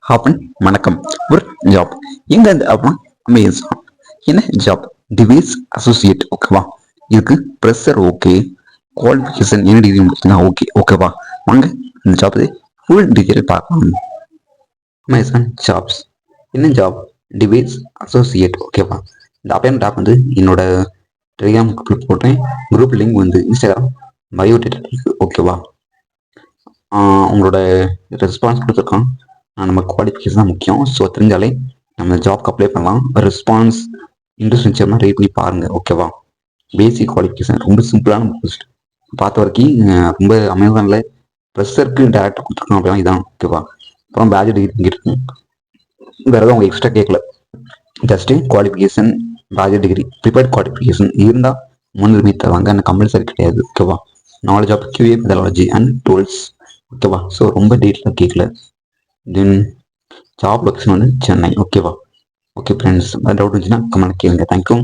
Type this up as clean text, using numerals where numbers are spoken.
Happen வணக்கம். ஒரு job எங்க இருந்து அப்படின்னா அமேசான். என்ன ஜாப்? Device associate. ஓகேவா? இதுக்கு ப்ரெஷர் ஓகே, குவாலிஃபிகேஷன் என்ன டிகிரி முடிச்சுன்னா ஓகே. ஓகேவா? வாங்க இந்த ஜாப் ஃபுல் டீட்டெயில் பார்க்கலாம். Amazon jobs. என்ன ஜாப்? Device associate. ஓகேவா? இந்த அப்ளைன் டாப் வந்து என்னோட டெலிகிராம் குரூப் போட்டேன். குரூப் லிங்க் வந்து இன்ஸ்டாகிராம் பயோடேட்டா இருக்கு. ஓகேவா? உங்களோட ரெஸ்பான்ஸ் கொடுத்துருக்கான். நம்ம குவாலிஃபிகேஷன் தான் முக்கியம். ஸோ தெரிஞ்சாலே நம்ம ஜாப்க்கு அப்ளை பண்ணலாம். ரெஸ்பான்ஸ் இன்ட்ரெஸ்ட் இருந்துச்சுன்னா ரீட் பண்ணி பாருங்கள். ஓகேவா? பேசிக் குவாலிஃபிகேஷன் ரொம்ப சிம்பிளான போஸ்ட் பார்த்த வரைக்கும் ரொம்ப அமேசானில் ப்ரெஷருக்கு டேரக்டாக கொடுத்துருக்காங்க அப்படின்னா இதான். ஓகேவா? அப்புறம் பேட்ச் டிகிரி இங்கே இருக்கும். வேறு எதாவது அவங்க எக்ஸ்ட்ரா கேட்கல. Just qualification, batch degree, preferred qualification இருந்தால் முன்னுரிமை தருவாங்க. ஆனால் கம்பல்சரி கிடையாது. ஓகேவா? Knowledge of QA methodology and tools. ஓகேவா? ஸோ ரொம்ப டீட்டெயிலாக கேட்கல. தென் ஜாப் லொக்கேஷன் வந்து சென்னை. ஓகேவா? ஓகே ஃப்ரெண்ட்ஸ், டவுட் இருந்துச்சுன்னா கமெண்ட் கேளுங்க. தேங்க்யூ.